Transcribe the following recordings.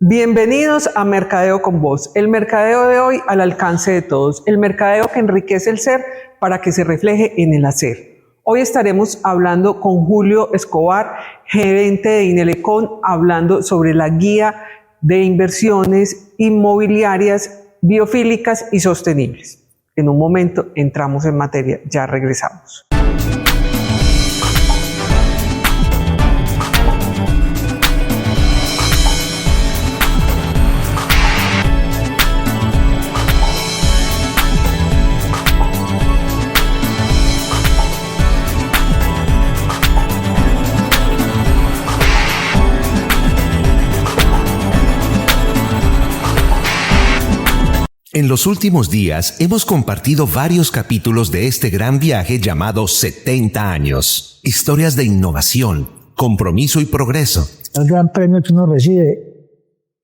Bienvenidos a Mercadeo con Voz, el mercadeo de hoy al alcance de todos, el mercadeo que enriquece el ser para que se refleje en el hacer. Hoy estaremos hablando con Julio Escobar, gerente de Inelecon, hablando sobre la guía de inversiones inmobiliarias biofílicas y sostenibles. En un momento entramos en materia, ya regresamos. En los últimos días hemos compartido varios capítulos de este gran viaje llamado 70 años. Historias de innovación, compromiso y progreso. El gran premio que uno recibe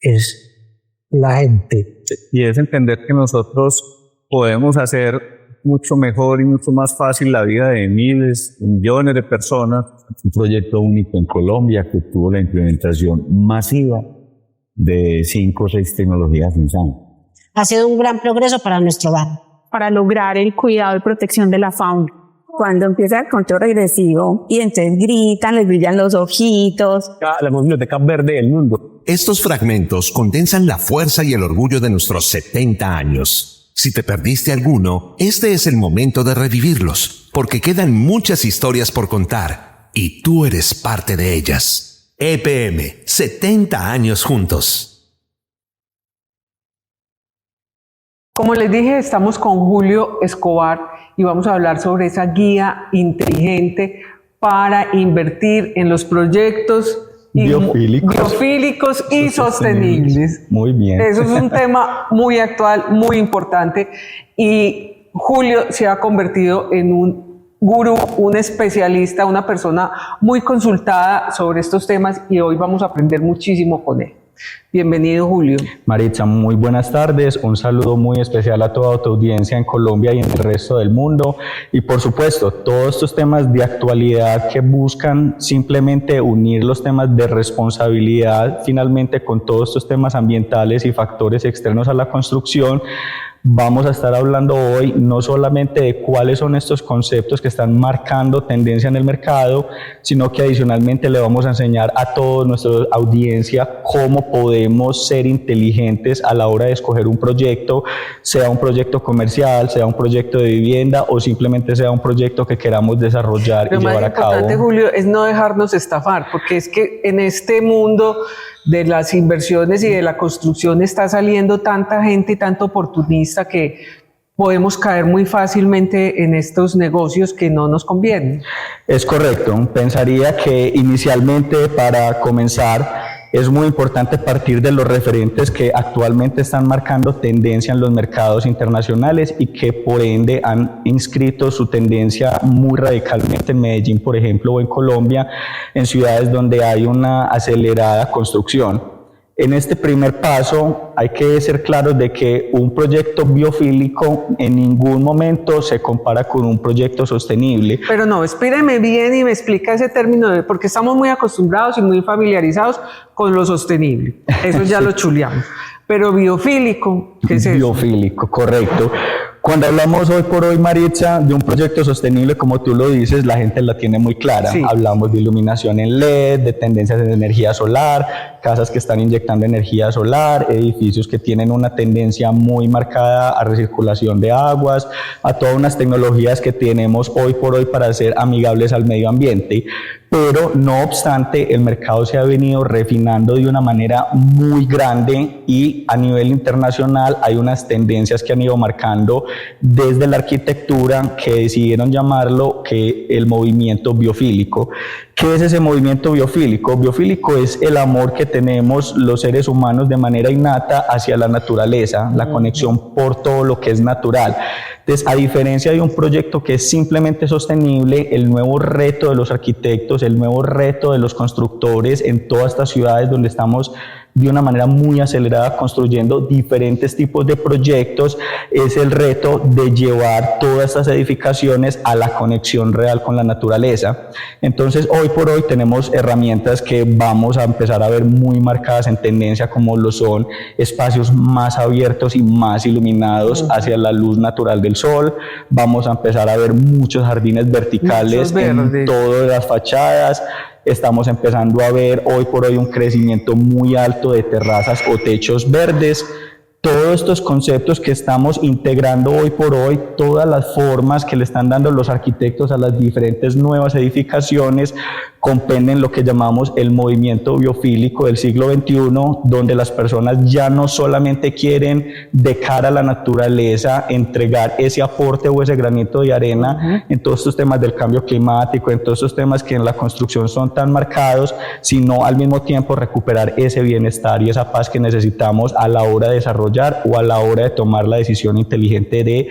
es la gente. Y es entender que nosotros podemos hacer mucho mejor y mucho más fácil la vida de miles, millones de personas. Un proyecto único en Colombia que tuvo la implementación masiva de 5 o 6 tecnologías Nissan. Ha sido un gran progreso para nuestro barrio. Para lograr el cuidado y protección de la fauna. Cuando empieza el control regresivo y entonces gritan, les brillan los ojitos. La biblioteca verde del mundo. Estos fragmentos condensan la fuerza y el orgullo de nuestros 70 años. Si te perdiste alguno, este es el momento de revivirlos, porque quedan muchas historias por contar y tú eres parte de ellas. EPM, 70 años juntos. Como les dije, estamos con Julio Escobar y vamos a hablar sobre esa guía inteligente para invertir en los proyectos biofílicos y sostenibles. Muy bien. Eso es un tema muy actual, muy importante, y Julio se ha convertido en un gurú, un especialista, una persona muy consultada sobre estos temas, y hoy vamos a aprender muchísimo con él. Bienvenido, Julio. Maritza, muy buenas tardes. Un saludo muy especial a toda tu audiencia en Colombia y en el resto del mundo. Y por supuesto, todos estos temas de actualidad que buscan simplemente unir los temas de responsabilidad finalmente con todos estos temas ambientales y factores externos a la construcción. Vamos a estar hablando hoy no solamente de cuáles son estos conceptos que están marcando tendencia en el mercado, sino que adicionalmente le vamos a enseñar a toda nuestra audiencia cómo podemos ser inteligentes a la hora de escoger un proyecto, sea un proyecto comercial, sea un proyecto de vivienda o simplemente sea un proyecto que queramos desarrollar y llevar a cabo. Lo más importante, Julio, es no dejarnos estafar, porque es que en este mundo de las inversiones y de la construcción está saliendo tanta gente y tanto oportunista que podemos caer muy fácilmente en estos negocios que no nos convienen. Es correcto. Pensaría que inicialmente, para comenzar, es muy importante partir de los referentes que actualmente están marcando tendencia en los mercados internacionales y que por ende han inscrito su tendencia muy radicalmente en Medellín, por ejemplo, o en Colombia, en ciudades donde hay una acelerada construcción. En este primer paso hay que ser claros de que un proyecto biofílico en ningún momento se compara con un proyecto sostenible. Pero no, espéreme bien y me explica ese término, porque estamos muy acostumbrados y muy familiarizados con lo sostenible. Eso ya lo chuleamos. Pero biofílico, ¿qué es eso? Biofílico, correcto. Cuando hablamos hoy por hoy, Maritza, de un proyecto sostenible, como tú lo dices, la gente la tiene muy clara. Sí. Hablamos de iluminación en LED, de tendencias de energía solar, casas que están inyectando energía solar, edificios que tienen una tendencia muy marcada a recirculación de aguas, a todas unas tecnologías que tenemos hoy por hoy para ser amigables al medio ambiente. Pero no obstante, el mercado se ha venido refinando de una manera muy grande y a nivel internacional hay unas tendencias que han ido marcando desde la arquitectura que decidieron llamarlo que el movimiento biofílico. ¿Qué es ese movimiento biofílico? Biofílico es el amor que tenemos los seres humanos de manera innata hacia la naturaleza, la conexión por todo lo que es natural. Entonces, a diferencia de un proyecto que es simplemente sostenible, el nuevo reto de los arquitectos, el nuevo reto de los constructores en todas estas ciudades donde estamos de una manera muy acelerada construyendo diferentes tipos de proyectos, es el reto de llevar todas estas edificaciones a la conexión real con la naturaleza. Entonces, hoy por hoy tenemos herramientas que vamos a empezar a ver muy marcadas en tendencia, como lo son espacios más abiertos y más iluminados hacia la luz natural del sol. Vamos a empezar a ver muchos jardines verticales en todas las fachadas. Estamos empezando a ver hoy por hoy un crecimiento muy alto de terrazas o techos verdes. Todos estos conceptos que estamos integrando hoy por hoy, todas las formas que le están dando los arquitectos a las diferentes nuevas edificaciones, comprenden lo que llamamos el movimiento biofílico del siglo XXI, donde las personas ya no solamente quieren de cara a la naturaleza entregar ese aporte o ese granito de arena en todos estos temas del cambio climático, en todos estos temas que en la construcción son tan marcados, sino al mismo tiempo recuperar ese bienestar y esa paz que necesitamos a la hora de desarrollar o a la hora de tomar la decisión inteligente de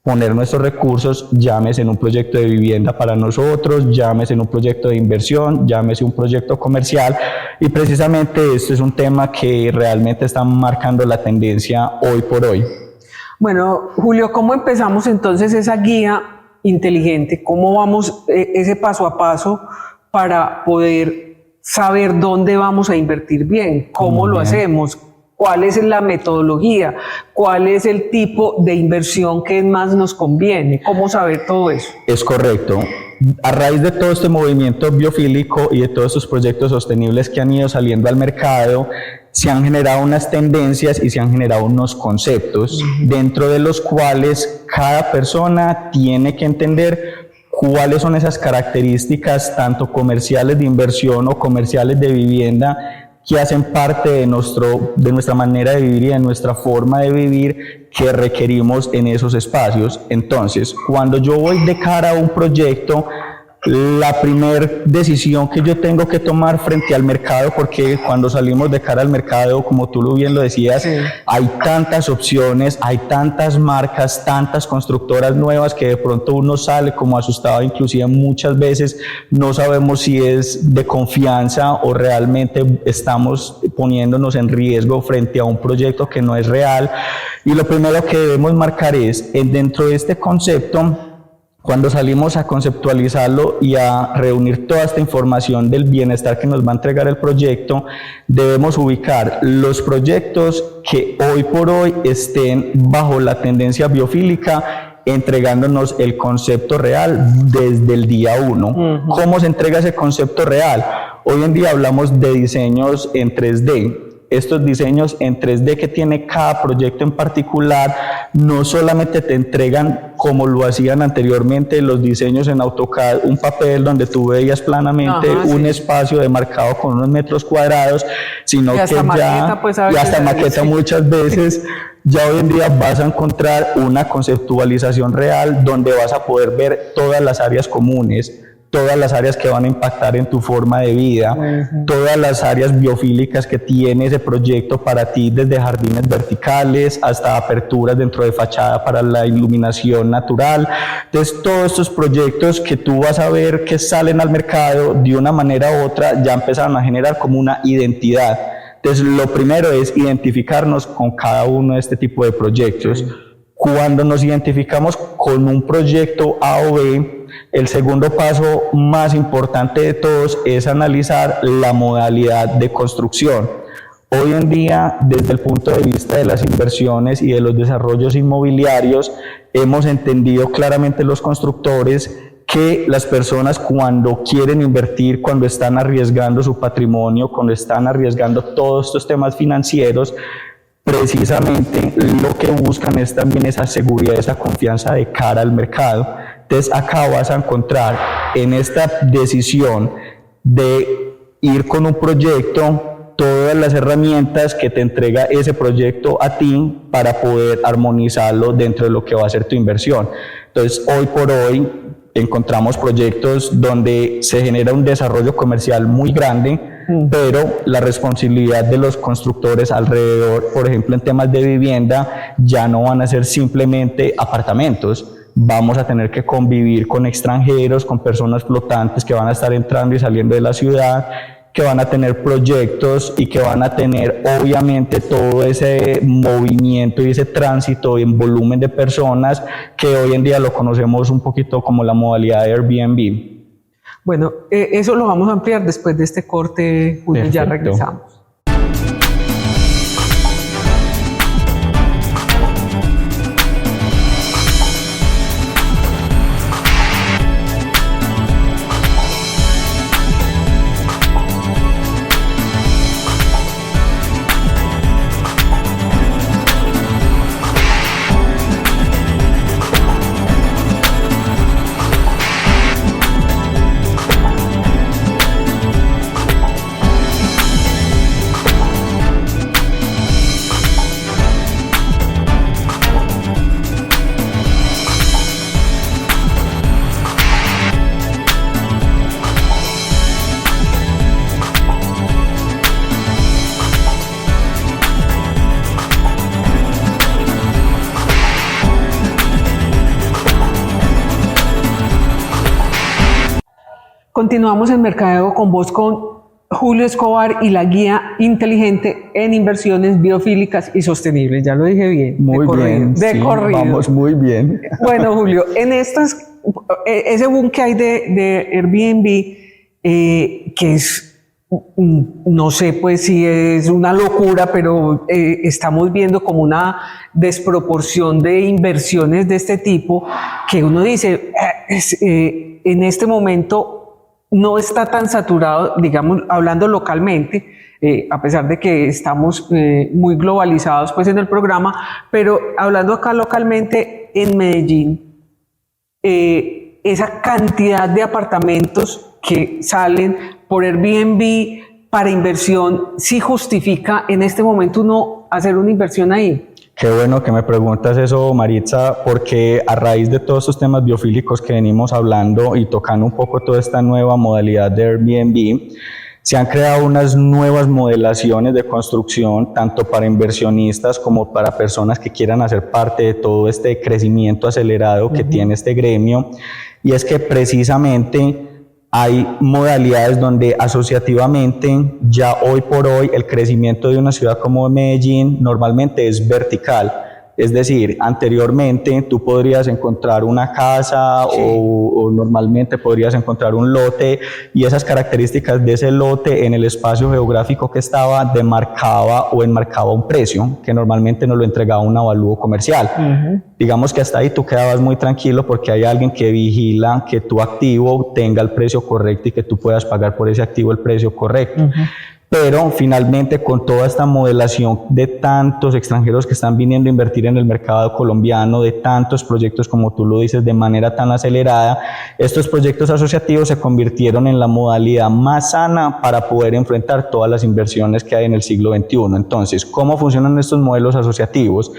poner nuestros recursos, llámese en un proyecto de vivienda para nosotros, llámese en un proyecto de inversión, llámese un proyecto comercial, y precisamente este es un tema que realmente está marcando la tendencia hoy por hoy. Bueno, Julio, ¿cómo empezamos entonces esa guía inteligente? ¿Cómo vamos ese paso a paso para poder saber dónde vamos a invertir bien? ¿Cómo lo hacemos? ¿Cuál es la metodología? ¿Cuál es el tipo de inversión que más nos conviene? ¿Cómo saber todo eso? Es correcto. A raíz de todo este movimiento biofílico y de todos estos proyectos sostenibles que han ido saliendo al mercado, se han generado unas tendencias y se han generado unos conceptos dentro de los cuales cada persona tiene que entender cuáles son esas características tanto comerciales de inversión o comerciales de vivienda que hacen parte de nuestra manera de vivir y de nuestra forma de vivir que requerimos en esos espacios. Entonces, cuando yo voy de cara a un proyecto, la primera decisión que yo tengo que tomar frente al mercado, porque cuando salimos de cara al mercado, como tú bien lo decías, hay tantas opciones, hay tantas marcas, tantas constructoras nuevas que de pronto uno sale como asustado, inclusive muchas veces no sabemos si es de confianza o realmente estamos poniéndonos en riesgo frente a un proyecto que no es real. Y lo primero que debemos marcar es, dentro de este concepto, cuando salimos a conceptualizarlo y a reunir toda esta información del bienestar que nos va a entregar el proyecto, debemos ubicar los proyectos que hoy por hoy estén bajo la tendencia biofílica, entregándonos el concepto real desde el día 1. ¿Cómo se entrega ese concepto real? Hoy en día hablamos de diseños en 3D. Estos diseños en 3D que tiene cada proyecto en particular no solamente te entregan como lo hacían anteriormente los diseños en AutoCAD, un papel donde tú veías planamente un espacio demarcado con unos metros cuadrados, sino que ya, y hasta maqueta muchas veces, ya hoy en día vas a encontrar una conceptualización real donde vas a poder ver todas las áreas comunes, todas las áreas que van a impactar en tu forma de vida, todas las áreas biofílicas que tiene ese proyecto para ti, desde jardines verticales hasta aperturas dentro de fachada para la iluminación natural. Entonces, todos estos proyectos que tú vas a ver que salen al mercado de una manera u otra ya empezaron a generar como una identidad. Entonces, lo primero es identificarnos con cada uno de este tipo de proyectos. Cuando nos identificamos con un proyecto A o B, el segundo paso más importante de todos es analizar la modalidad de construcción. Hoy en día, desde el punto de vista de las inversiones y de los desarrollos inmobiliarios, hemos entendido claramente los constructores que las personas cuando quieren invertir, cuando están arriesgando su patrimonio, cuando están arriesgando todos estos temas financieros, precisamente lo que buscan es también esa seguridad, esa confianza de cara al mercado. Entonces acá vas a encontrar en esta decisión de ir con un proyecto todas las herramientas que te entrega ese proyecto a ti para poder armonizarlo dentro de lo que va a ser tu inversión. Entonces hoy por hoy encontramos proyectos donde se genera un desarrollo comercial muy grande, pero la responsabilidad de los constructores alrededor, por ejemplo en temas de vivienda, ya no van a ser simplemente apartamentos. Vamos a tener que convivir con extranjeros, con personas flotantes que van a estar entrando y saliendo de la ciudad, que van a tener proyectos y que van a tener obviamente todo ese movimiento y ese tránsito en volumen de personas que hoy en día lo conocemos un poquito como la modalidad de Airbnb. Bueno, eso lo vamos a ampliar después de este corte, Julio. Ya regresamos. Continuamos en Mercadeo con Voz con Julio Escobar y la guía inteligente en inversiones biofílicas y sostenibles. Ya lo dije bien. Muy bien. De corrido. Vamos muy bien. Bueno, Julio, en ese boom que hay de Airbnb, que es, no sé pues si es una locura, pero estamos viendo como una desproporción de inversiones de este tipo, que uno dice, en este momento no está tan saturado, digamos, hablando localmente, a pesar de que estamos muy globalizados pues en el programa, pero hablando acá localmente en Medellín, esa cantidad de apartamentos que salen por Airbnb para inversión, ¿sí justifica en este momento uno hacer una inversión ahí? Qué bueno que me preguntas eso, Maritza, porque a raíz de todos estos temas biofílicos que venimos hablando y tocando un poco toda esta nueva modalidad de Airbnb, se han creado unas nuevas modelaciones de construcción, tanto para inversionistas como para personas que quieran hacer parte de todo este crecimiento acelerado que tiene este gremio, y es que precisamente hay modalidades donde asociativamente ya hoy por hoy el crecimiento de una ciudad como Medellín normalmente es vertical. Es decir, anteriormente tú podrías encontrar una casa o normalmente podrías encontrar un lote, y esas características de ese lote en el espacio geográfico que estaba demarcaba o enmarcaba un precio que normalmente nos lo entregaba un avalúo comercial. Digamos que hasta ahí tú quedabas muy tranquilo porque hay alguien que vigila que tu activo tenga el precio correcto y que tú puedas pagar por ese activo el precio correcto. Pero finalmente, con toda esta modelación de tantos extranjeros que están viniendo a invertir en el mercado colombiano, de tantos proyectos, como tú lo dices, de manera tan acelerada, estos proyectos asociativos se convirtieron en la modalidad más sana para poder enfrentar todas las inversiones que hay en el siglo XXI. Entonces, ¿cómo funcionan estos modelos asociativos?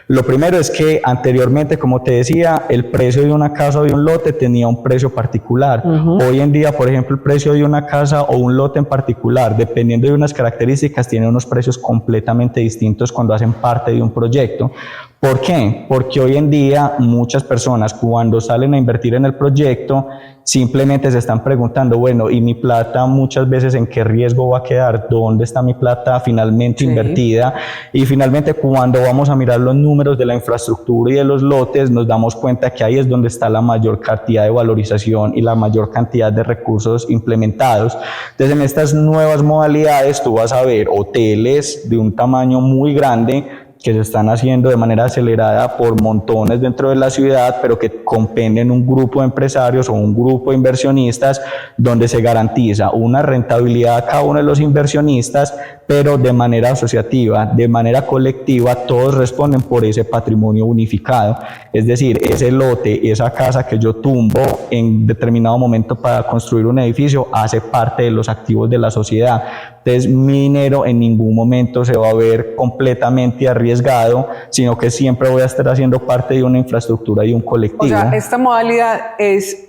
Lo primero es que anteriormente, como te decía, el precio de una casa o de un lote tenía un precio particular. Hoy en día, por ejemplo, el precio de una casa o un lote en particular, dependiendo de unas características, tiene unos precios completamente distintos cuando hacen parte de un proyecto. ¿Por qué? Porque hoy en día muchas personas, cuando salen a invertir en el proyecto, simplemente se están preguntando, bueno, ¿y mi plata muchas veces en qué riesgo va a quedar? ¿Dónde está mi plata finalmente invertida? Y finalmente, cuando vamos a mirar los números de la infraestructura y de los lotes, nos damos cuenta que ahí es donde está la mayor cantidad de valorización y la mayor cantidad de recursos implementados. Entonces, en estas nuevas modalidades, tú vas a ver hoteles de un tamaño muy grande que se están haciendo de manera acelerada por montones dentro de la ciudad, pero que compenden un grupo de empresarios o un grupo de inversionistas donde se garantiza una rentabilidad a cada uno de los inversionistas, pero de manera asociativa, de manera colectiva, todos responden por ese patrimonio unificado. Es decir, ese lote, esa casa que yo tumbo en determinado momento para construir un edificio, hace parte de los activos de la sociedad. Entonces, mi dinero en ningún momento se va a ver completamente arriesgado, sino que siempre voy a estar haciendo parte de una infraestructura y un colectivo. O sea, esta modalidad es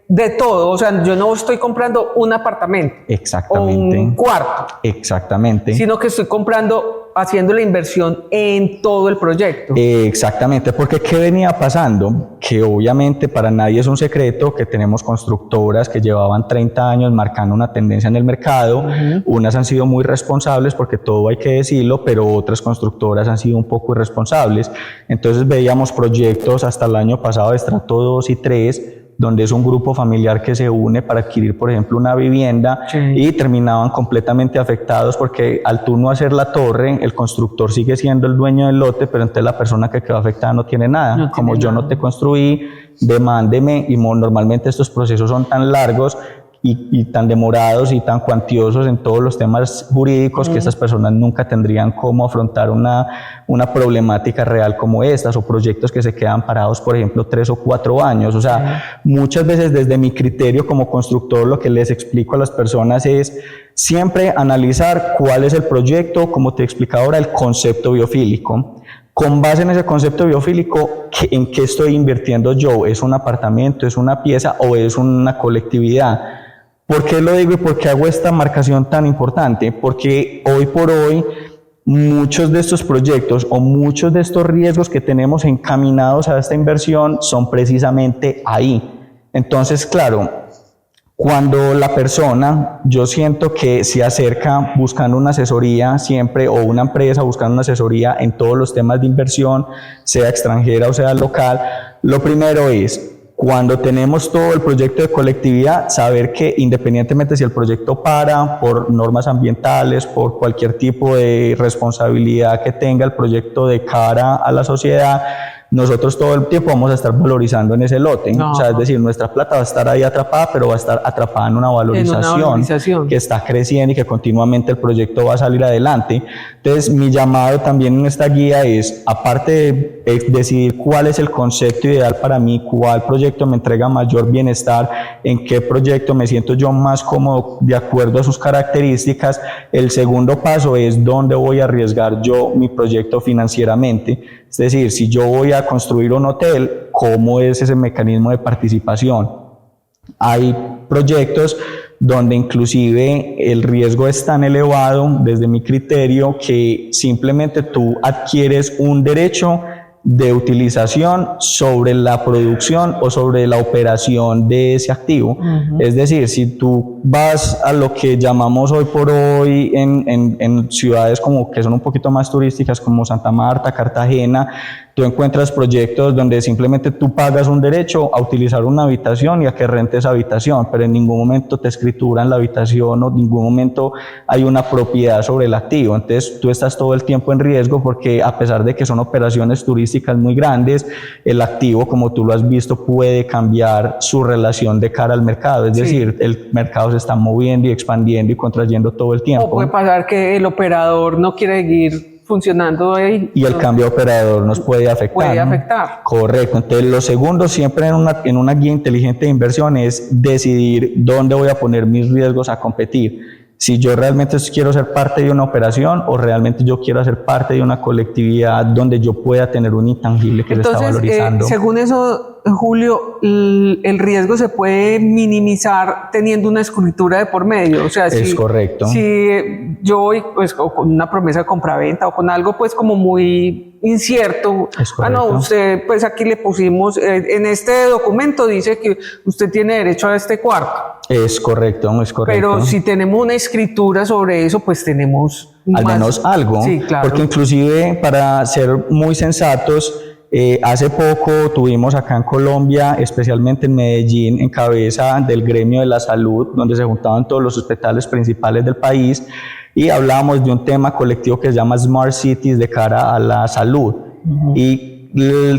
de todo, o sea, yo no estoy comprando un apartamento Exactamente. o un cuarto, Exactamente. sino que estoy haciendo la inversión en todo el proyecto. Exactamente, porque ¿qué venía pasando? Que obviamente para nadie es un secreto que tenemos constructoras que llevaban 30 años marcando una tendencia en el mercado. Unas han sido muy responsables, porque todo hay que decirlo, pero otras constructoras han sido un poco irresponsables. Entonces veíamos proyectos hasta el año pasado de estrato 2 y 3, donde es un grupo familiar que se une para adquirir, por ejemplo, una vivienda, y terminaban completamente afectados porque al tú no hacer la torre, el constructor sigue siendo el dueño del lote, pero entonces la persona que quedó afectada no tiene nada. Como yo no te construí, demándeme, y normalmente estos procesos son tan largos y tan demorados y tan cuantiosos en todos los temas jurídicos que estas personas nunca tendrían cómo afrontar una problemática real como estas, o proyectos que se quedan parados, por ejemplo, 3 o 4 años. O sea, muchas veces desde mi criterio como constructor, lo que les explico a las personas es siempre analizar cuál es el proyecto, como te explicaba ahora, el concepto biofílico. Con base en ese concepto biofílico, ¿en qué estoy invirtiendo yo? ¿Es un apartamento, es una pieza o es una colectividad? ¿Por qué lo digo y por qué hago esta marcación tan importante? Porque hoy por hoy muchos de estos proyectos o muchos de estos riesgos que tenemos encaminados a esta inversión son precisamente ahí. Entonces, claro, cuando la persona, yo siento que se acerca buscando una asesoría siempre, o una empresa buscando una asesoría en todos los temas de inversión, sea extranjera o sea local, lo primero es, cuando tenemos todo el proyecto de colectividad, saber que independientemente si el proyecto para por normas ambientales, por cualquier tipo de responsabilidad que tenga el proyecto de cara a la sociedad, nosotros todo el tiempo vamos a estar valorizando en ese lote. O sea, es decir, nuestra plata va a estar ahí atrapada, pero va a estar atrapada en una valorización que está creciendo y que continuamente el proyecto va a salir adelante. Entonces, mi llamado también en esta guía es, aparte de decidir cuál es el concepto ideal para mí, cuál proyecto me entrega mayor bienestar, en qué proyecto me siento yo más cómodo de acuerdo a sus características, el segundo paso es dónde voy a arriesgar yo mi proyecto financieramente. Es decir, si yo voy a construir un hotel, ¿cómo es ese mecanismo de participación? Hay proyectos donde inclusive el riesgo es tan elevado, desde mi criterio, que simplemente tú adquieres un derecho de utilización sobre la producción o sobre la operación de ese activo. Es decir, si tú vas a lo que llamamos hoy por hoy en ciudades como que son un poquito más turísticas, como Santa Marta, Cartagena, tú encuentras proyectos donde simplemente tú pagas un derecho a utilizar una habitación y a que rentes esa habitación, pero en ningún momento te escrituran la habitación o en ningún momento hay una propiedad sobre el activo. Entonces tú estás todo el tiempo en riesgo, porque a pesar de que son operaciones turísticas muy grandes, el activo, como tú lo has visto, puede cambiar su relación de cara al mercado. Es decir, el mercado se está moviendo y expandiendo y contrayendo todo el tiempo. O puede pasar que el operador no quiere seguir funcionando ahí. Y el cambio de operador nos puede afectar. Puede afectar. Correcto. Entonces, lo segundo siempre en una guía inteligente de inversión es decidir dónde voy a poner mis riesgos a competir. Si yo realmente quiero ser parte de una operación o realmente yo quiero ser parte de una colectividad donde yo pueda tener un intangible que se está valorizando. Según eso, Julio, el riesgo se puede minimizar teniendo una escritura de por medio. O sea, es correcto. Si yo voy pues, con una promesa de compraventa o con algo pues como muy incierto, no, usted pues aquí le pusimos, en este documento dice que usted tiene derecho a este cuarto. Es correcto, es correcto. Pero si tenemos una escritura sobre eso, pues tenemos al menos algo. Sí, claro. Porque inclusive, para ser muy sensatos, hace poco tuvimos acá en Colombia, especialmente en Medellín, en cabeza del gremio de la salud, donde se juntaban todos los hospitales principales del país, y hablábamos de un tema colectivo que se llama Smart Cities de cara a la salud. Y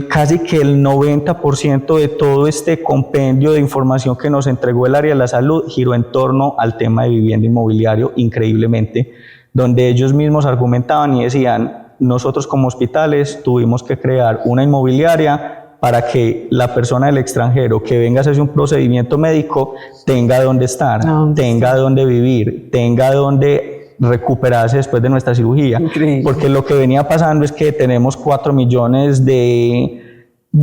casi que el 90% de todo este compendio de información que nos entregó el área de la salud giró en torno al tema de vivienda inmobiliario, increíblemente, donde ellos mismos argumentaban y decían, nosotros como hospitales tuvimos que crear una inmobiliaria para que la persona del extranjero que venga a hacerse un procedimiento médico tenga dónde estar, tenga dónde vivir, tenga dónde recuperarse después de nuestra cirugía. Increíble. Porque lo que venía pasando es que tenemos 4 millones de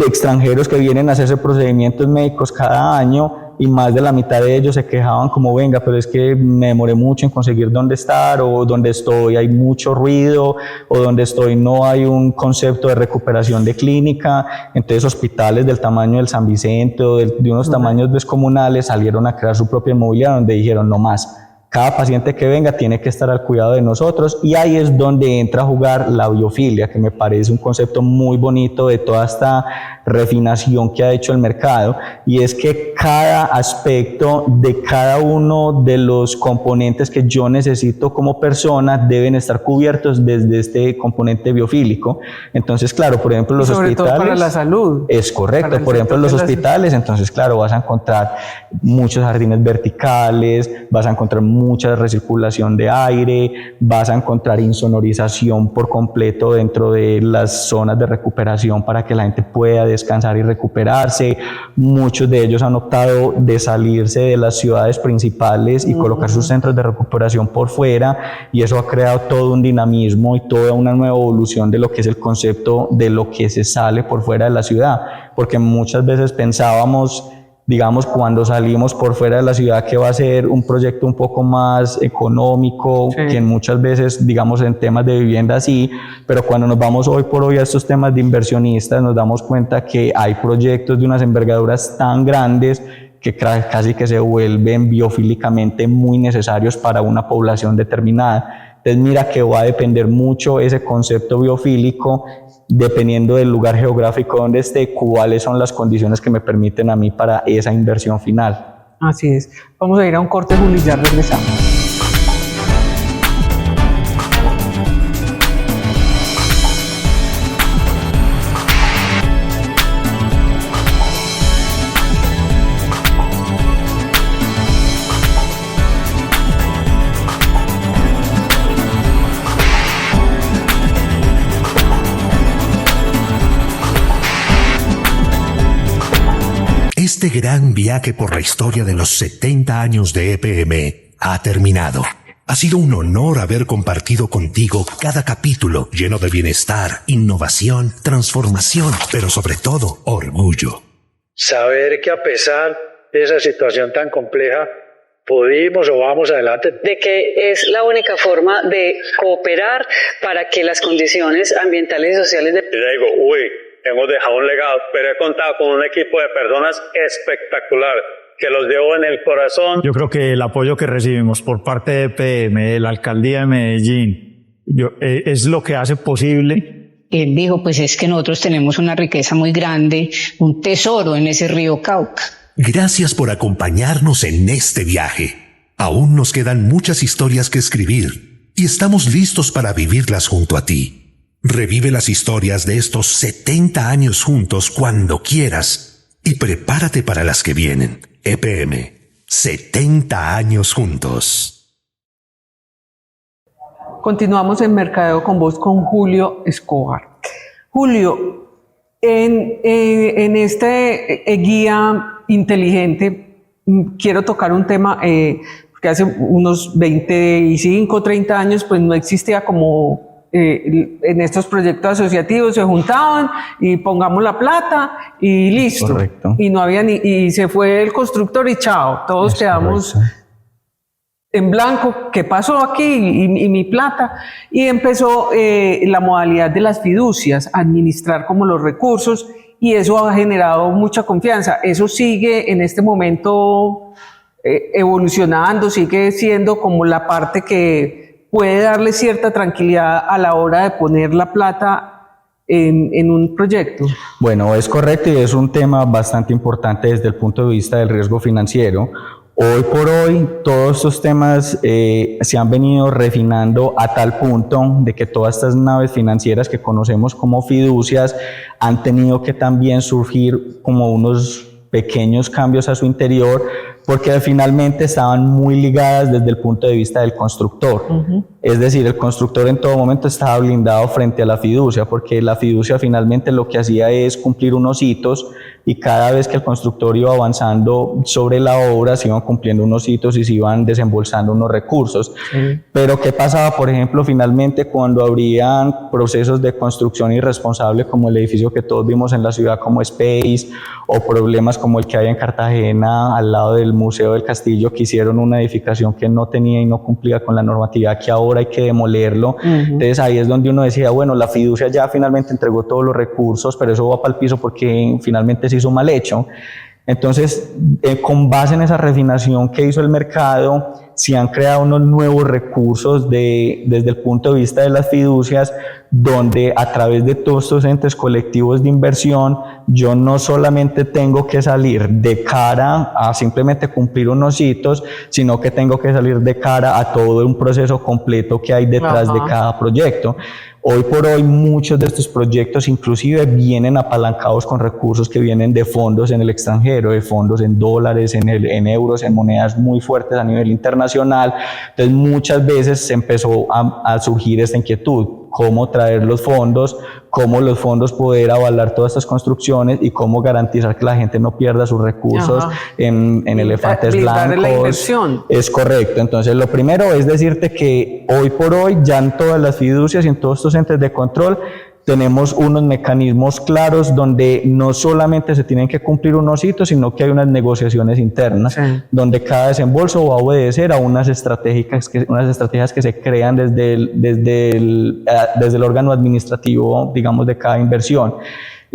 extranjeros que vienen a hacerse procedimientos médicos cada año, y más de la mitad de ellos se quejaban como, venga, pero es que me demoré mucho en conseguir dónde estar, o donde estoy hay mucho ruido, o donde estoy no hay un concepto de recuperación de clínica. Entonces hospitales del tamaño del San Vicente o de unos tamaños descomunales salieron a crear su propia inmobiliaria donde dijeron no más. Cada paciente que venga tiene que estar al cuidado de nosotros, y ahí es donde entra a jugar la biofilia, que me parece un concepto muy bonito de toda esta refinación que ha hecho el mercado, y es que cada aspecto de cada uno de los componentes que yo necesito como persona deben estar cubiertos desde este componente biofílico. Entonces, claro, por ejemplo, los sobre hospitales... todo para la salud. Es correcto, por ejemplo, en los hospitales, entonces, claro, vas a encontrar muchos jardines verticales, vas a encontrar mucha recirculación de aire, vas a encontrar insonorización por completo dentro de las zonas de recuperación para que la gente pueda descansar y recuperarse. Muchos de ellos han optado de salirse de las ciudades principales y colocar sus centros de recuperación por fuera, y eso ha creado todo un dinamismo y toda una nueva evolución de lo que es el concepto de lo que se sale por fuera de la ciudad, porque muchas veces pensábamos, digamos, cuando salimos por fuera de la ciudad, que va a ser un proyecto un poco más económico, sí, que muchas veces, digamos, en temas de vivienda sí, pero cuando nos vamos hoy por hoy a estos temas de inversionistas, nos damos cuenta que hay proyectos de unas envergaduras tan grandes que casi que se vuelven biofílicamente muy necesarios para una población determinada. Entonces mira que va a depender mucho ese concepto biofílico, dependiendo del lugar geográfico donde esté, cuáles son las condiciones que me permiten a mí para esa inversión final. Así es. Vamos a ir a un corte, Juli, y ya regresamos. Este gran viaje por la historia de los 70 años de EPM ha terminado. Ha sido un honor haber compartido contigo cada capítulo lleno de bienestar, innovación, transformación, pero sobre todo orgullo. Saber que a pesar de esa situación tan compleja, pudimos o vamos adelante. De que es la única forma de cooperar para que las condiciones ambientales y sociales de... Y digo, hemos dejado un legado, pero he contado con un equipo de personas espectacular, que los llevo en el corazón. Yo creo que el apoyo que recibimos por parte de EPM, de la Alcaldía de Medellín, es lo que hace posible. Él dijo, pues es que nosotros tenemos una riqueza muy grande, un tesoro en ese río Cauca. Gracias por acompañarnos en este viaje. Aún nos quedan muchas historias que escribir y estamos listos para vivirlas junto a ti. Revive las historias de estos 70 años juntos cuando quieras y prepárate para las que vienen. EPM, 70 años juntos. Continuamos en Mercadeo con Voz con Julio Escobar. Julio, en este guía inteligente quiero tocar un tema que hace unos 25, 30 años pues no existía como... en estos proyectos asociativos se juntaban y pongamos la plata y listo. Correcto. Y no había y se fue el constructor y chao, todos quedamos en blanco. ¿Qué pasó aquí? Y mi plata. Y empezó la modalidad de las fiducias, administrar como los recursos, y eso ha generado mucha confianza. Eso sigue en este momento evolucionando, sigue siendo como la parte que puede darle cierta tranquilidad a la hora de poner la plata en un proyecto. Bueno, es correcto, y es un tema bastante importante desde el punto de vista del riesgo financiero. Hoy por hoy todos estos temas se han venido refinando a tal punto de que todas estas naves financieras que conocemos como fiducias han tenido que también surgir como unos pequeños cambios a su interior, porque finalmente estaban muy ligadas desde el punto de vista del constructor. Es decir, el constructor en todo momento estaba blindado frente a la fiducia, porque la fiducia finalmente lo que hacía es cumplir unos hitos y cada vez que el constructor iba avanzando sobre la obra se iban cumpliendo unos hitos y se iban desembolsando unos recursos. Pero ¿qué pasaba, por ejemplo, finalmente cuando habrían procesos de construcción irresponsable como el edificio que todos vimos en la ciudad como Space, o problemas como el que hay en Cartagena al lado del Museo del Castillo, que hicieron una edificación que no tenía y no cumplía con la normatividad, que ahora hay que demolerlo? Entonces ahí es donde uno decía, bueno, la fiducia ya finalmente entregó todos los recursos, pero eso va para el piso porque finalmente se hizo mal hecho. Entonces, con base en esa refinación que hizo el mercado, se han creado unos nuevos recursos desde el punto de vista de las fiducias, donde a través de todos estos entes colectivos de inversión, yo no solamente tengo que salir de cara a simplemente cumplir unos hitos, sino que tengo que salir de cara a todo un proceso completo que hay detrás de cada proyecto. Hoy por hoy muchos de estos proyectos inclusive vienen apalancados con recursos que vienen de fondos en el extranjero, de fondos en dólares, en euros, en monedas muy fuertes a nivel internacional. Entonces muchas veces se empezó a surgir esta inquietud, cómo traer los fondos, cómo los fondos poder avalar todas estas construcciones y cómo garantizar que la gente no pierda sus recursos en elefantes blancos. La inversión. Es correcto. Entonces lo primero es decirte que hoy por hoy ya en todas las fiducias y en todos estos entes de control tenemos unos mecanismos claros donde no solamente se tienen que cumplir unos hitos, sino que hay unas negociaciones internas, donde cada desembolso va a obedecer a unas estrategias que se crean desde el órgano administrativo, digamos, de cada inversión.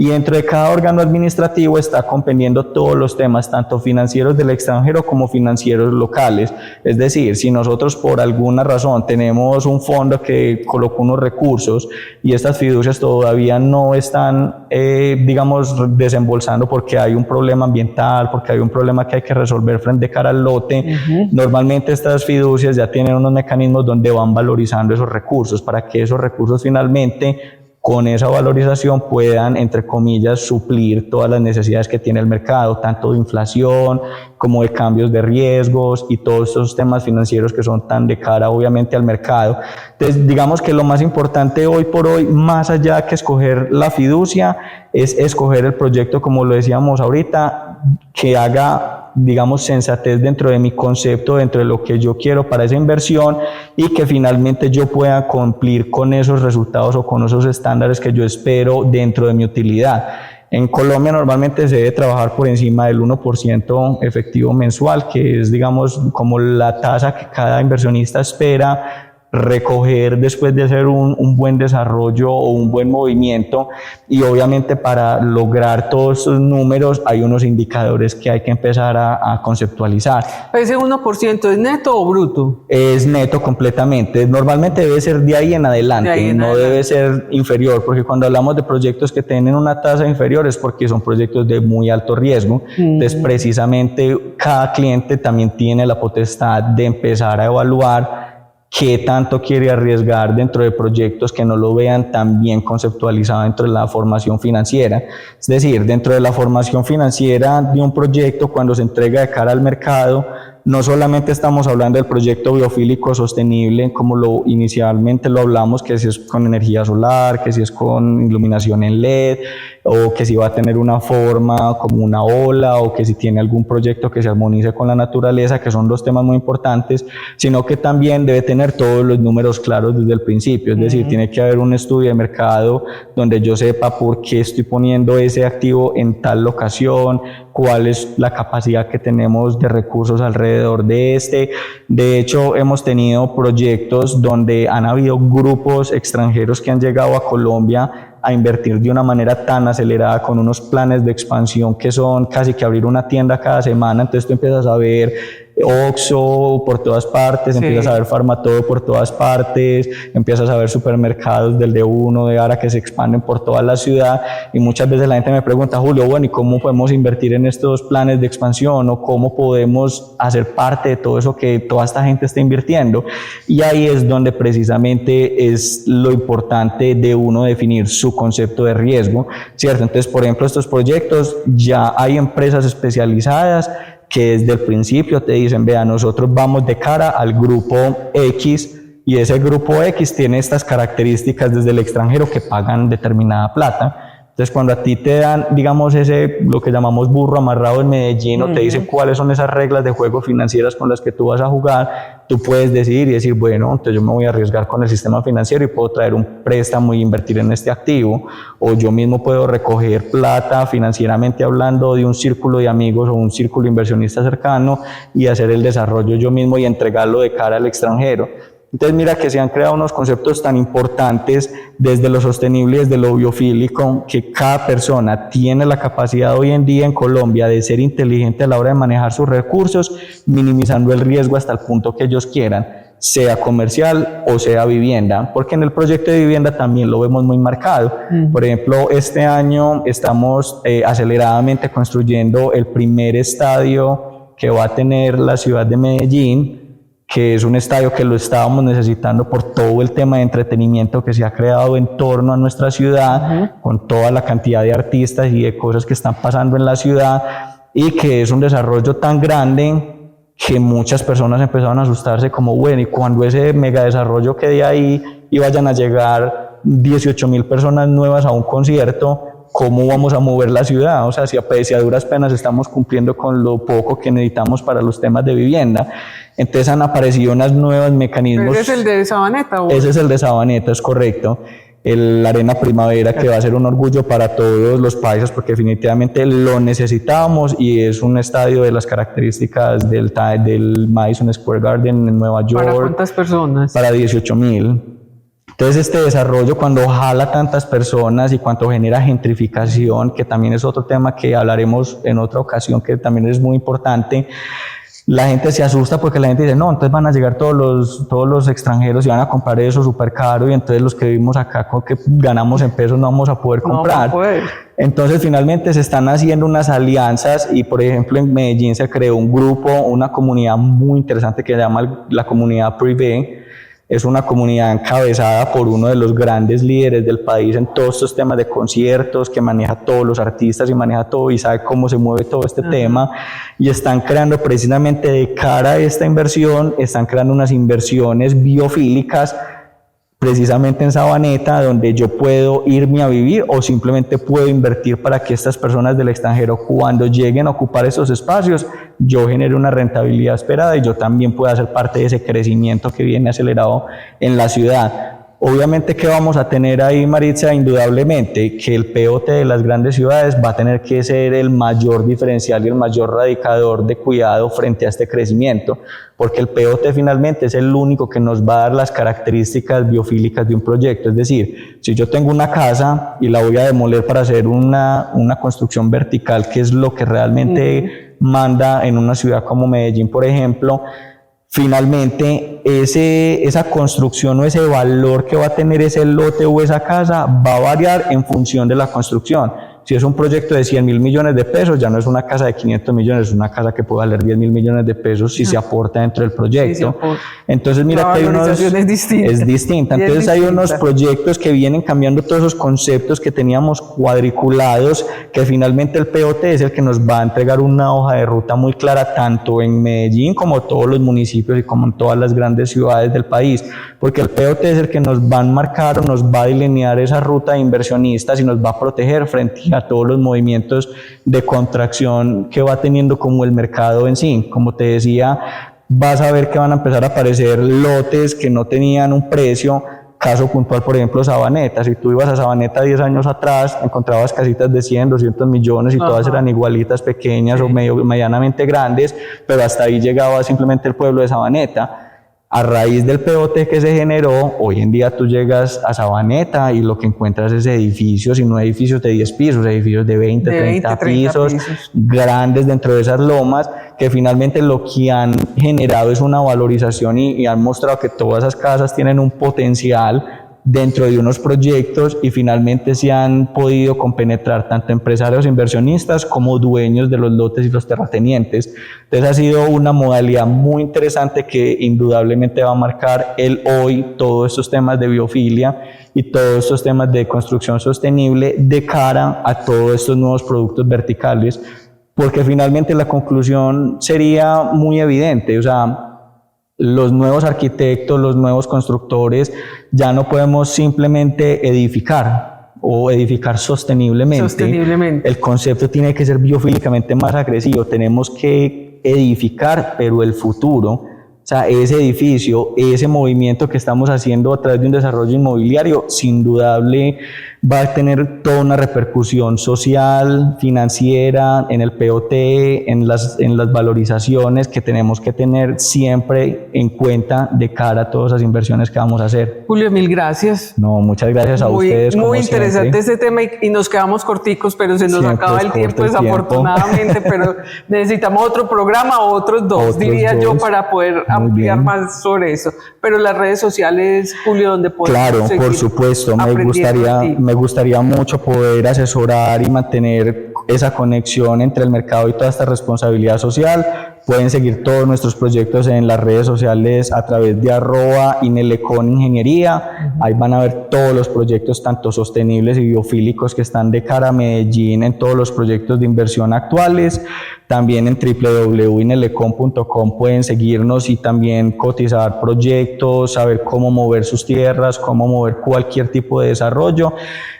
Y dentro de cada órgano administrativo está comprendiendo todos los temas, tanto financieros del extranjero como financieros locales. Es decir, si nosotros por alguna razón tenemos un fondo que colocó unos recursos y estas fiducias todavía no están, digamos, desembolsando porque hay un problema ambiental, porque hay un problema que hay que resolver frente de cara al lote, normalmente estas fiducias ya tienen unos mecanismos donde van valorizando esos recursos para que esos recursos finalmente con esa valorización puedan, entre comillas, suplir todas las necesidades que tiene el mercado, tanto de inflación como de cambios de riesgos y todos esos temas financieros que son tan de cara, obviamente, al mercado. Entonces, digamos que lo más importante hoy por hoy, más allá que escoger la fiducia, es escoger el proyecto, como lo decíamos ahorita, que haga, digamos, sensatez dentro de mi concepto, dentro de lo que yo quiero para esa inversión y que finalmente yo pueda cumplir con esos resultados o con esos estándares que yo espero dentro de mi utilidad. En Colombia normalmente se debe trabajar por encima del 1% efectivo mensual, que es, digamos, como la tasa que cada inversionista espera recoger después de hacer un buen desarrollo o un buen movimiento. Y obviamente para lograr todos estos números hay unos indicadores que hay que empezar a conceptualizar. ¿Ese 1% es neto o bruto? Es neto completamente. Normalmente debe ser de ahí en adelante, no debe ser inferior, porque cuando hablamos de proyectos que tienen una tasa inferior es porque son proyectos de muy alto riesgo. Entonces precisamente cada cliente también tiene la potestad de empezar a evaluar qué tanto quiere arriesgar dentro de proyectos que no lo vean tan bien conceptualizado dentro de la formación financiera. Es decir, dentro de la formación financiera de un proyecto, cuando se entrega de cara al mercado, no solamente estamos hablando del proyecto biofílico sostenible, como inicialmente lo hablamos, que si es con energía solar, que si es con iluminación en LED, o que si va a tener una forma como una ola, o que si tiene algún proyecto que se armonice con la naturaleza, que son dos temas muy importantes, sino que también debe tener todos los números claros desde el principio. Es decir, tiene que haber un estudio de mercado donde yo sepa por qué estoy poniendo ese activo en tal locación, cuál es la capacidad que tenemos de recursos alrededor de este. De hecho, hemos tenido proyectos donde han habido grupos extranjeros que han llegado a Colombia a invertir de una manera tan acelerada con unos planes de expansión que son casi que abrir una tienda cada semana. Entonces tú empiezas a ver Oxxo por todas partes, empiezas a ver Farmatodo por todas partes, empiezas a ver supermercados del D1, de Ara que se expanden por toda la ciudad, y muchas veces la gente me pregunta, Julio, bueno, ¿y cómo podemos invertir en estos planes de expansión? ¿O cómo podemos hacer parte de todo eso que toda esta gente está invirtiendo? Y ahí es donde precisamente es lo importante de uno definir su concepto de riesgo, ¿cierto? Entonces, por ejemplo, estos proyectos, ya hay empresas especializadas que desde el principio te dicen, vea, nosotros vamos de cara al grupo X y ese grupo X tiene estas características desde el extranjero que pagan determinada plata. Entonces, cuando a ti te dan, digamos, lo que llamamos burro amarrado en Medellín, o te dicen cuáles son esas reglas de juego financieras con las que tú vas a jugar, tú puedes decidir y decir, bueno, entonces yo me voy a arriesgar con el sistema financiero y puedo traer un préstamo y invertir en este activo, o yo mismo puedo recoger plata financieramente hablando de un círculo de amigos o un círculo inversionista cercano y hacer el desarrollo yo mismo y entregarlo de cara al extranjero. Entonces mira que se han creado unos conceptos tan importantes desde lo sostenible, desde lo biofílico, que cada persona tiene la capacidad hoy en día en Colombia de ser inteligente a la hora de manejar sus recursos, minimizando el riesgo hasta el punto que ellos quieran, sea comercial o sea vivienda, porque en el proyecto de vivienda también lo vemos muy marcado. Por ejemplo, este año estamos aceleradamente construyendo el primer estadio que va a tener la ciudad de Medellín, que es un estadio que lo estábamos necesitando por todo el tema de entretenimiento que se ha creado en torno a nuestra ciudad, con toda la cantidad de artistas y de cosas que están pasando en la ciudad, y que es un desarrollo tan grande que muchas personas empezaron a asustarse como, bueno, y cuando ese mega desarrollo quede ahí y vayan a llegar 18,000 personas nuevas a un concierto, ¿cómo vamos a mover la ciudad? O sea, si a duras penas estamos cumpliendo con lo poco que necesitamos para los temas de vivienda. Entonces han aparecido unos nuevos mecanismos. ¿Ese es el de Sabaneta? ¿O? Ese es el de Sabaneta, es correcto. La Arena Primavera, que va a ser un orgullo para todos los paisas, porque definitivamente lo necesitábamos, y es un estadio de las características del Madison Square Garden en Nueva York. ¿Para cuántas personas? Para 18,000. Entonces este desarrollo, cuando jala tantas personas y cuando genera gentrificación, que también es otro tema que hablaremos en otra ocasión, que también es muy importante, la gente se asusta porque la gente dice, no, entonces van a llegar todos los extranjeros y van a comprar eso súper caro, y entonces los que vivimos acá, con que ganamos en pesos, no vamos a poder comprar. No, entonces finalmente se están haciendo unas alianzas, y por ejemplo en Medellín se creó un grupo, una comunidad muy interesante que se llama la comunidad Privé. Es una comunidad encabezada por uno de los grandes líderes del país en todos estos temas de conciertos, que maneja todos los artistas y maneja todo y sabe cómo se mueve todo este tema, y están creando precisamente de cara a esta inversión, están creando unas inversiones biofílicas precisamente en Sabaneta, donde yo puedo irme a vivir o simplemente puedo invertir para que estas personas del extranjero, cuando lleguen a ocupar esos espacios, yo genere una rentabilidad esperada y yo también pueda ser parte de ese crecimiento que viene acelerado en la ciudad. Obviamente, ¿qué vamos a tener ahí, Maritza? Indudablemente que el POT de las grandes ciudades va a tener que ser el mayor diferencial y el mayor radicador de cuidado frente a este crecimiento, porque el POT finalmente es el único que nos va a dar las características biofílicas de un proyecto. Es decir, si yo tengo una casa y la voy a demoler para hacer una construcción vertical, que es lo que realmente manda en una ciudad como Medellín, por ejemplo, finalmente esa construcción o ese valor que va a tener ese lote o esa casa va a variar en función de la construcción. Si es un proyecto de 100,000 millones de pesos, ya no es una casa de 500 millones, es una casa que puede valer 10,000 millones de pesos si se aporta dentro del proyecto. Entonces mira que hay es distinta. Entonces hay unos proyectos que vienen cambiando todos esos conceptos que teníamos cuadriculados, que finalmente el POT es el que nos va a entregar una hoja de ruta muy clara, tanto en Medellín como todos los municipios y como en todas las grandes ciudades del país, porque el POT es el que nos va a marcar o nos va a delinear esa ruta de inversionistas y nos va a proteger frente a todos los movimientos de contracción que va teniendo como el mercado en sí. Como te decía, vas a ver que van a empezar a aparecer lotes que no tenían un precio. Caso puntual, por ejemplo, Sabaneta. Si tú ibas a Sabaneta 10 años atrás, encontrabas casitas de 100, 200 millones y todas eran igualitas, pequeñas o medianamente grandes, pero hasta ahí llegaba simplemente el pueblo de Sabaneta. A raíz del POT que se generó, hoy en día tú llegas a Sabaneta y lo que encuentras es edificios, y no edificios de 10 pisos, edificios de 20, 30 pisos, grandes dentro de esas lomas, que finalmente lo que han generado es una valorización y han mostrado que todas esas casas tienen un potencial dentro de unos proyectos, y finalmente se han podido compenetrar tanto empresarios inversionistas como dueños de los lotes y los terratenientes. Entonces ha sido una modalidad muy interesante que indudablemente va a marcar el hoy todos estos temas de biofilia y todos estos temas de construcción sostenible de cara a todos estos nuevos productos verticales, porque finalmente la conclusión sería muy evidente. O sea, los nuevos arquitectos, los nuevos constructores, ya no podemos simplemente edificar. o edificar sosteniblemente, el concepto tiene que ser biofílicamente más agresivo. Tenemos que edificar, pero el futuro, o sea, ese edificio, ese movimiento que estamos haciendo a través de un desarrollo inmobiliario, sin dudable va a tener toda una repercusión social, financiera, en el POT, en las valorizaciones que tenemos que tener siempre en cuenta de cara a todas esas inversiones que vamos a hacer. Julio, mil gracias. No, muchas gracias a ustedes. Muy interesante este tema y nos quedamos corticos, pero se nos acaba el tiempo desafortunadamente, pero necesitamos otro programa o otros dos, diría yo, para poder ampliar más sobre eso. Pero las redes sociales, Julio, donde podemos Claro, por supuesto, me gustaría mucho poder asesorar y mantener esa conexión entre el mercado y toda esta responsabilidad social. Pueden seguir todos nuestros proyectos en las redes sociales a través de @inelecon-ingeniería. Ahí van a ver todos los proyectos, tanto sostenibles y biofílicos, que están de cara a Medellín en todos los proyectos de inversión actuales. También en www.inelecon.com pueden seguirnos y también cotizar proyectos, saber cómo mover sus tierras, cómo mover cualquier tipo de desarrollo.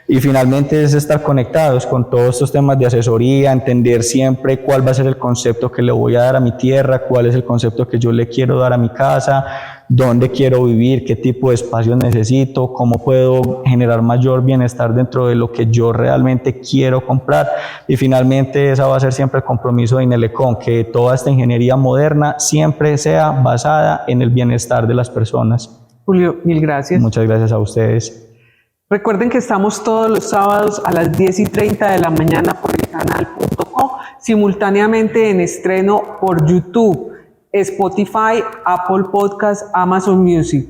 Y finalmente es estar conectados con todos estos temas de asesoría, entender siempre cuál va a ser el concepto que le voy a dar a mi tierra, cuál es el concepto que yo le quiero dar a mi casa, dónde quiero vivir, qué tipo de espacios necesito, cómo puedo generar mayor bienestar dentro de lo que yo realmente quiero comprar. Y finalmente ese va a ser siempre el compromiso de Inelecon, que toda esta ingeniería moderna siempre sea basada en el bienestar de las personas. Julio, mil gracias. Muchas gracias a ustedes. Recuerden que estamos todos los sábados a las 10:30 de la mañana por el canal.co, simultáneamente en estreno por YouTube, Spotify, Apple Podcast, Amazon Music.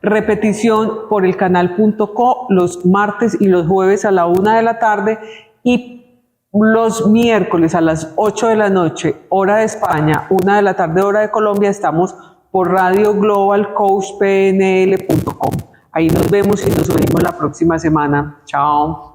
Repetición por el canal.co los martes y los jueves a la 1 de la tarde y los miércoles a las 8 de la noche, hora de España, 1 de la tarde, hora de Colombia, estamos por Radio Global Coach PNL.com. Ahí nos vemos y nos oímos la próxima semana. Chao.